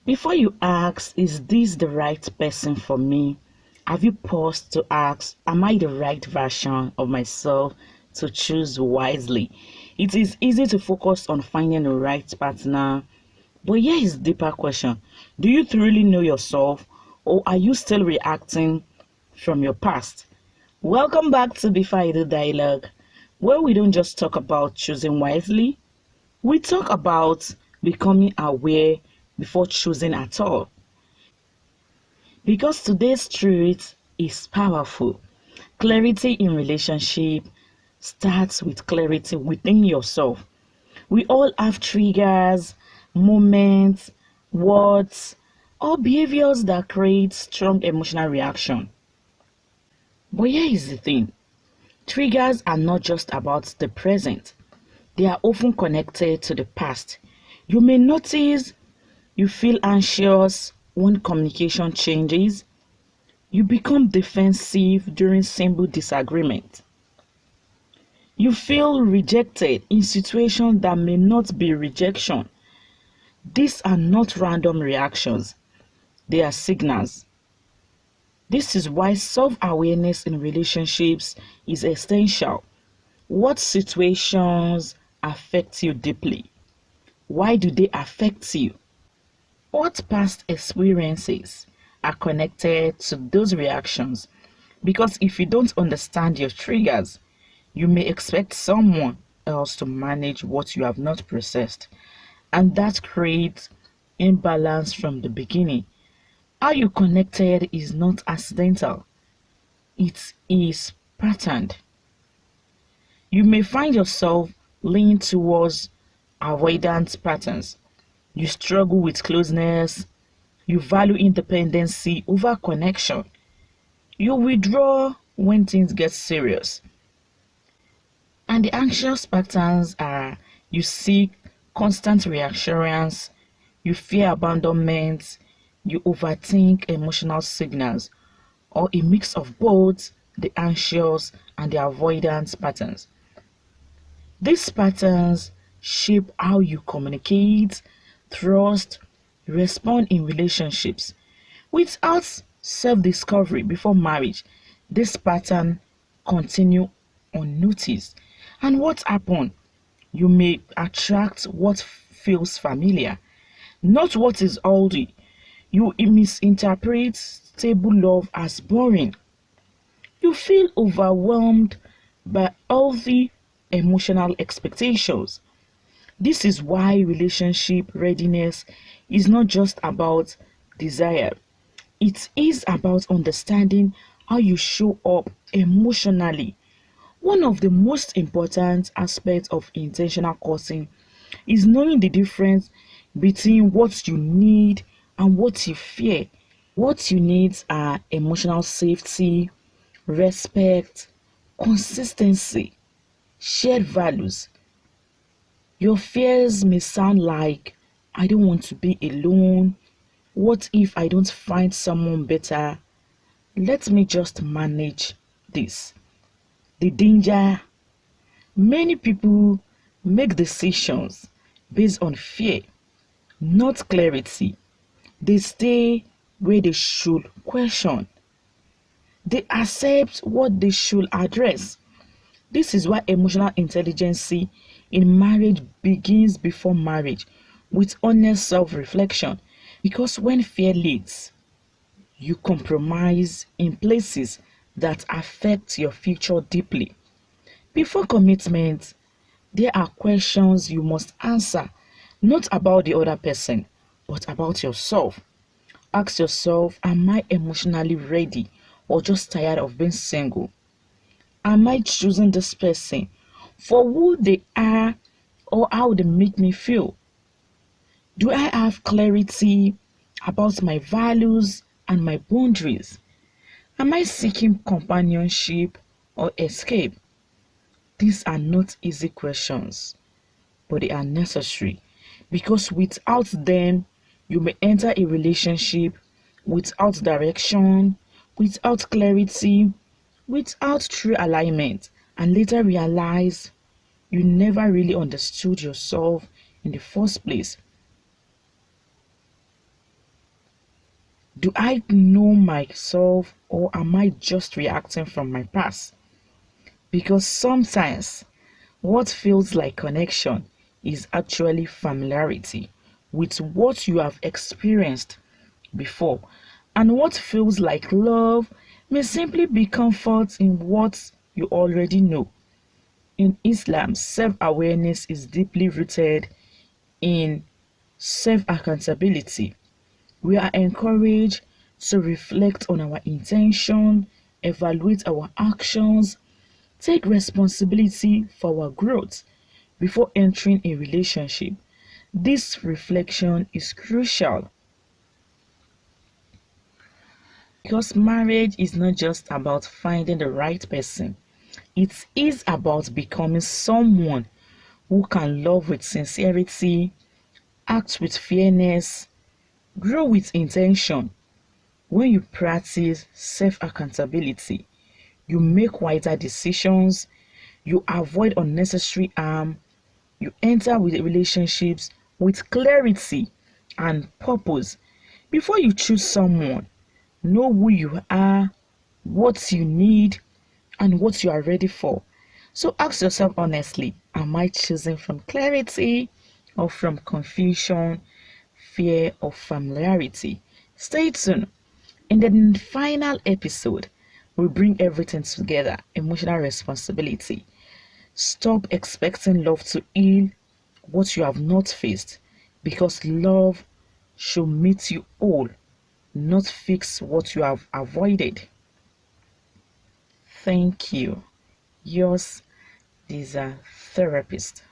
Before you ask, is this the right person for me? Have you paused to ask, am I the right version of myself to choose wisely? It is easy to focus on finding the right partner, but here is the deeper question. Do you truly know yourself, or are you still reacting from your past? Welcome back to Before I Do Dialogue, where we don't just talk about choosing wisely, we talk about becoming aware before choosing at all. Because today's truth is powerful. Clarity in relationship starts with clarity within yourself. We all have triggers, moments, words, or behaviors that create strong emotional reaction. But here is the thing. Triggers are not just about the present. They are often connected to the past. You may notice you feel anxious when communication changes. You become defensive during simple disagreement. You feel rejected in situations that may not be rejection. These are not random reactions. They are signals. This is why self-awareness in relationships is essential. What situations affect you deeply? Why do they affect you? What past experiences are connected to those reactions? Because if you don't understand your triggers, you may expect someone else to manage what you have not processed, and that creates imbalance from the beginning. How you connected is not accidental, it is patterned. You may find yourself leaning towards avoidance patterns. You struggle with closeness. You value independency over connection. You withdraw when things get serious. And the anxious patterns are you seek constant reassurance, you fear abandonment, you overthink emotional signals, or a mix of both the anxious and the avoidance patterns. These patterns shape how you communicate, trust, respond in relationships. Without self-discovery before marriage, this pattern continue unnoticed. And what happens? You may attract what feels familiar, not what is oldie. You misinterpret stable love as boring. You feel overwhelmed by healthy emotional expectations. This is why relationship readiness is not just about desire. It is about understanding how you show up emotionally. One of the most important aspects of intentional courting is knowing the difference between what you need and what you fear. What you need are emotional safety, respect, consistency, shared values. Your fears may sound like, I don't want to be alone. What if I don't find someone better? Let me just manage this. The danger, many people make decisions based on fear, not clarity. They stay where they should question. They accept what they should address. This is why emotional intelligence in marriage begins before marriage with honest self-reflection. Because when fear leads, you compromise in places that affect your future deeply. Before commitment, there are questions you must answer, not about the other person, but about yourself. Ask yourself, am I emotionally ready or just tired of being single? Am I choosing this person for who they are or how they make me feel? Do I have clarity about my values and my boundaries? Am I seeking companionship or escape? These are not easy questions, but they are necessary because without them, you may enter a relationship without direction, without clarity, without true alignment, and later realize you never really understood yourself in the first place. Do I know myself, or am I just reacting from my past? Because sometimes what feels like connection is actually familiarity with what you have experienced before, and what feels like love may simply be comfort in what you already know. In Islam, self awareness is deeply rooted in self accountability. We are encouraged to reflect on our intention, evaluate our actions, take responsibility for our growth before entering a relationship. This reflection is crucial because marriage is not just about finding the right person, it is about becoming someone who can love with sincerity, act with fairness, grow with intention. When you practice self accountability, you make wiser decisions, you avoid unnecessary harm, you enter with relationships with clarity and purpose. Before you choose someone, know who you are, what you need, and what you are ready for. So ask yourself honestly, am I choosing from clarity or from confusion, fear, or familiarity? Stay tuned. In the final episode, we bring everything together: emotional responsibility. Stop expecting love to heal what you have not faced, because love should meet you all, not fix what you have avoided. Thank you. Yours, Lisa Therapist.